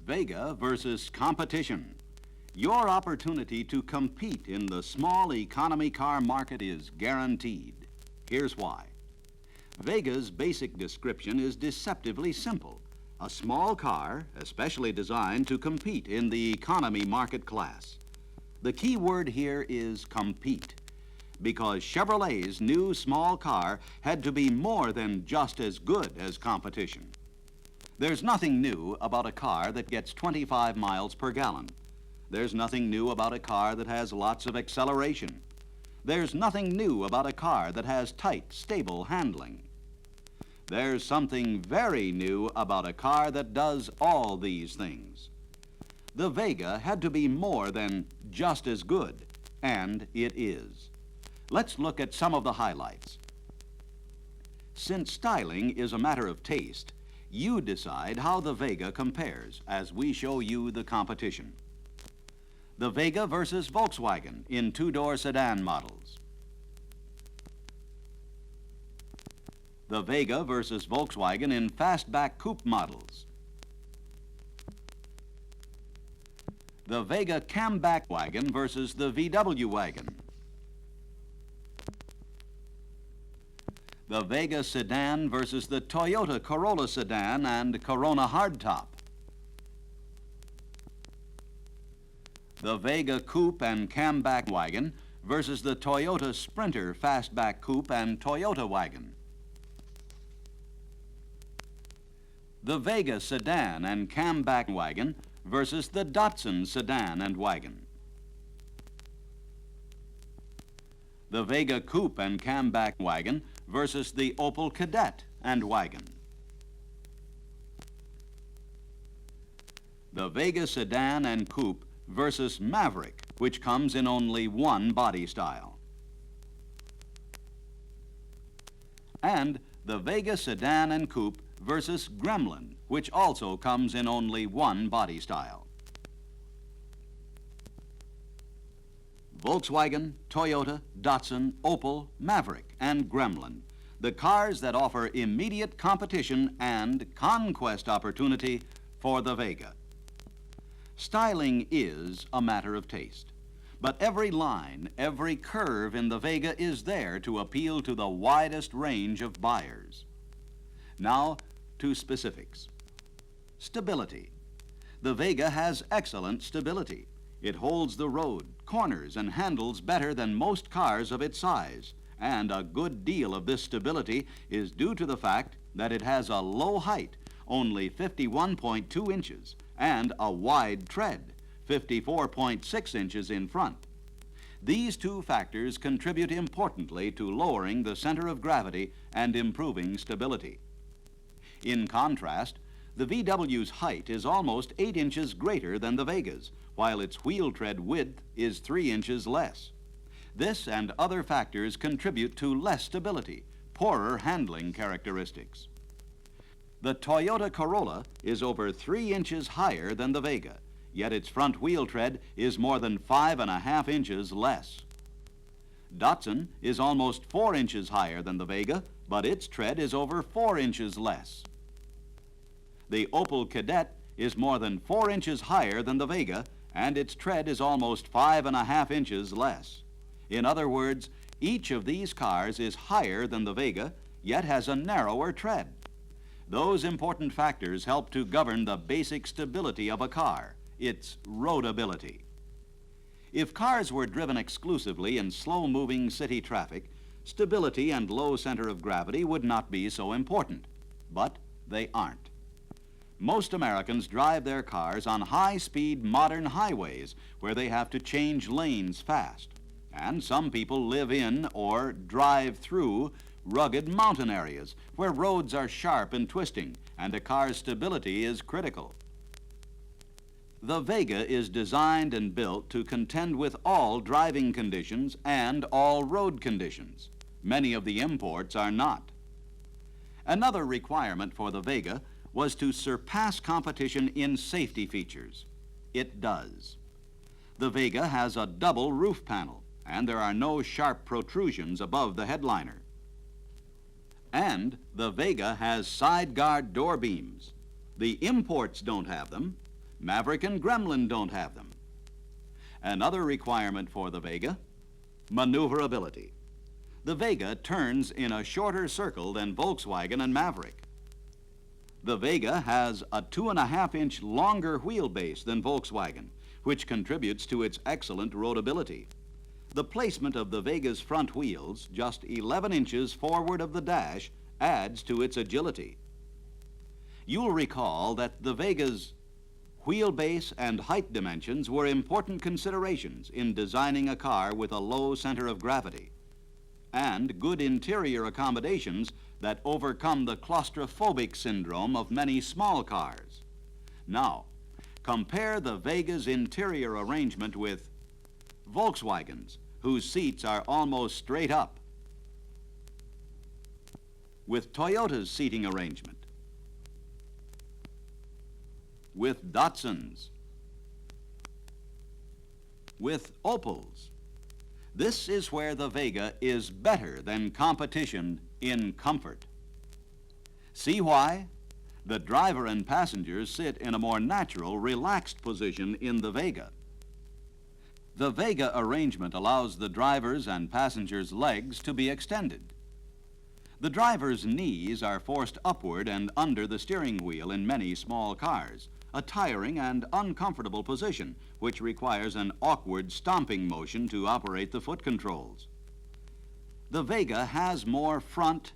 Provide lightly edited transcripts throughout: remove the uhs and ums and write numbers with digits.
Vega versus Competition. Your opportunity to compete in the small economy car market is guaranteed. Here's why. Vega's basic description is deceptively simple. A small car, especially designed to compete in the economy market class. The key word here is compete, because Chevrolet's new small car had to be more than just as good as competition. There's nothing new about a car that gets 25 miles per gallon. There's nothing new about a car that has lots of acceleration. There's nothing new about a car that has tight, stable handling. There's something very new about a car that does all these things. The Vega had to be more than just as good, and it is. Let's look at some of the highlights. Since styling is a matter of taste, you decide how the Vega compares as we show you the competition. The Vega versus Volkswagen in two-door sedan models. The Vega versus Volkswagen in fastback coupe models. The Vega camback wagon versus the VW wagon. The Vega sedan versus the Toyota Corolla sedan and Corona hardtop. The Vega coupe and camback wagon versus the Toyota Sprinter fastback coupe and Toyota wagon. The Vega sedan and camback wagon versus the Datsun sedan and wagon. The Vega coupe and camback wagon versus the Opel Kadett and wagon. The Vega sedan and coupe versus Maverick, which comes in only one body style. And the Vega sedan and coupe versus Gremlin, which also comes in only one body style. Volkswagen, Toyota, Datsun, Opel, Maverick, and Gremlin, the cars that offer immediate competition and conquest opportunity for the Vega. Styling is a matter of taste, but every line, every curve in the Vega is there to appeal to the widest range of buyers. Now to specifics. Stability. The Vega has excellent stability. It holds the road, corners, and handles better than most cars of its size, and a good deal of this stability is due to the fact that it has a low height, only 51.2 inches, and a wide tread, 54.6 inches in front. These two factors contribute importantly to lowering the center of gravity and improving stability. In contrast, the VW's height is almost 8 inches greater than the Vega's, while its wheel tread width is 3 inches less. This and other factors contribute to less stability, poorer handling characteristics. The Toyota Corolla is over 3 inches higher than the Vega, yet its front wheel tread is more than 5.5 inches less. Datsun is almost 4 inches higher than the Vega, but its tread is over 4 inches less. The Opel Kadett is more than 4 inches higher than the Vega, and its tread is almost 5.5 inches less. In other words, each of these cars is higher than the Vega, yet has a narrower tread. Those important factors help to govern the basic stability of a car, its roadability. If cars were driven exclusively in slow-moving city traffic, stability and low center of gravity would not be so important, but they aren't. Most Americans drive their cars on high-speed modern highways where they have to change lanes fast. And some people live in or drive through rugged mountain areas where roads are sharp and twisting and a car's stability is critical. The Vega is designed and built to contend with all driving conditions and all road conditions. Many of the imports are not. Another requirement for the Vega was to surpass competition in safety features. It does. The Vega has a double roof panel, and there are no sharp protrusions above the headliner. And the Vega has side guard door beams. The imports don't have them, Maverick and Gremlin don't have them. Another requirement for the Vega, maneuverability. The Vega turns in a shorter circle than Volkswagen and Maverick. The Vega has a 2.5-inch longer wheelbase than Volkswagen, which contributes to its excellent roadability. The placement of the Vega's front wheels, just 11 inches forward of the dash, adds to its agility. You'll recall that the Vega's wheelbase and height dimensions were important considerations in designing a car with a low center of gravity and good interior accommodations that overcome the claustrophobic syndrome of many small cars. Now, compare the Vega's interior arrangement with Volkswagen's, whose seats are almost straight up, with Toyota's seating arrangement, with Datsun's, with Opel's. This is where the Vega is better than competition in comfort. See why? The driver and passengers sit in a more natural, relaxed position in the Vega. The Vega arrangement allows the driver's and passengers' legs to be extended. The driver's knees are forced upward and under the steering wheel in many small cars, a tiring and uncomfortable position which requires an awkward stomping motion to operate the foot controls. The Vega has more front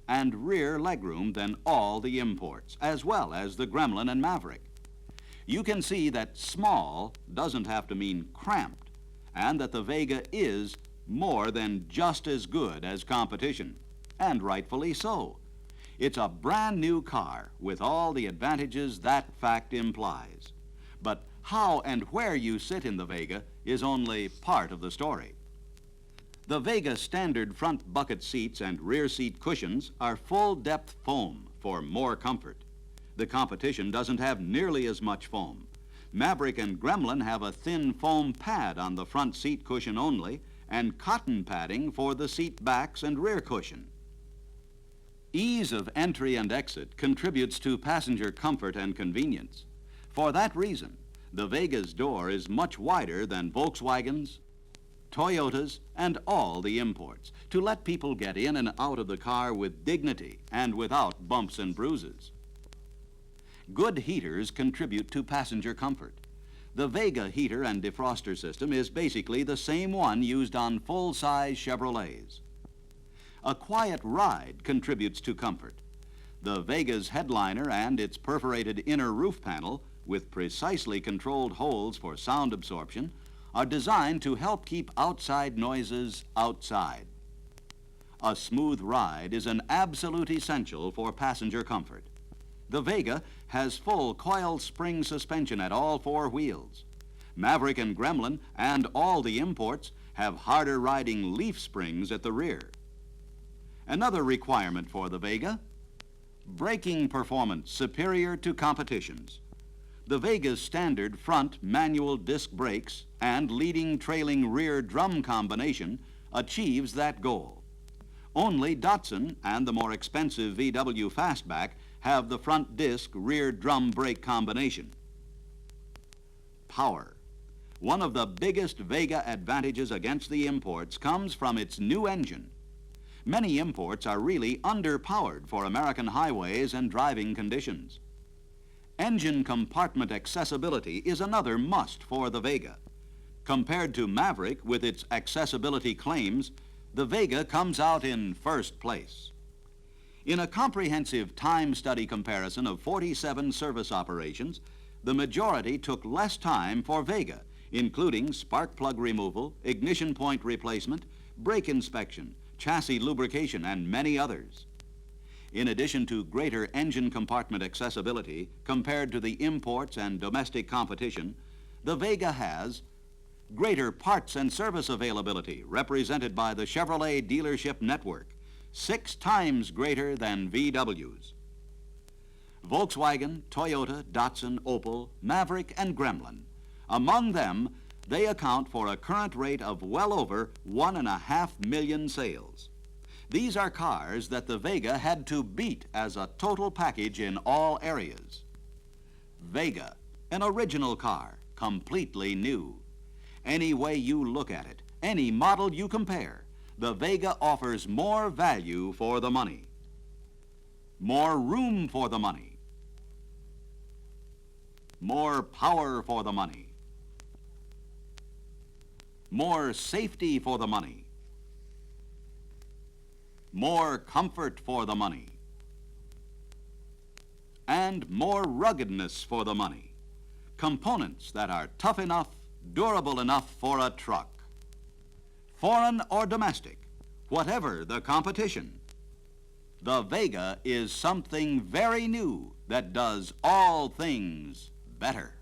and rear legroom than all the imports, as well as the Gremlin and Maverick. You can see that small doesn't have to mean cramped, and that the Vega is more than just as good as competition, and rightfully so. It's a brand new car with all the advantages that fact implies. But how and where you sit in the Vega is only part of the story. The Vega standard front bucket seats and rear seat cushions are full-depth foam for more comfort. The competition doesn't have nearly as much foam. Maverick and Gremlin have a thin foam pad on the front seat cushion only and cotton padding for the seat backs and rear cushion. Ease of entry and exit contributes to passenger comfort and convenience. For that reason, the Vega's door is much wider than Volkswagen's, Toyota's, and all the imports, to let people get in and out of the car with dignity and without bumps and bruises. Good heaters contribute to passenger comfort. The Vega heater and defroster system is basically the same one used on full-size Chevrolets. A quiet ride contributes to comfort. The Vega's headliner and its perforated inner roof panel, with precisely controlled holes for sound absorption, are designed to help keep outside noises outside. A smooth ride is an absolute essential for passenger comfort. The Vega has full coil spring suspension at all four wheels. Maverick and Gremlin and all the imports have harder riding leaf springs at the rear. Another requirement for the Vega, braking performance superior to competition's. The Vega's standard front manual disc brakes and leading trailing rear drum combination achieves that goal. Only Datsun and the more expensive VW Fastback have the front disc rear drum brake combination. Power. One of the biggest Vega advantages against the imports comes from its new engine. Many imports are really underpowered for American highways and driving conditions. Engine compartment accessibility is another must for the Vega. Compared to Maverick with its accessibility claims, the Vega comes out in first place. In a comprehensive time study comparison of 47 service operations, the majority took less time for Vega, including spark plug removal, ignition point replacement, brake inspection, chassis lubrication, and many others. In addition to greater engine compartment accessibility compared to the imports and domestic competition, the Vega has greater parts and service availability represented by the Chevrolet dealership network, 6 times greater than VW's. Volkswagen, Toyota, Datsun, Opel, Maverick, and Gremlin. Among them, they account for a current rate of well over 1.5 million sales. These are cars that the Vega had to beat as a total package in all areas. Vega, An original car, completely new. Any way you look at it, any model you compare, the Vega offers more value for the money, more room for the money, more power for the money, more safety for the money, more comfort for the money, and more ruggedness for the money. Components that are tough enough, durable enough for a truck. Foreign or domestic, whatever the competition, the Vega is something very new that does all things better.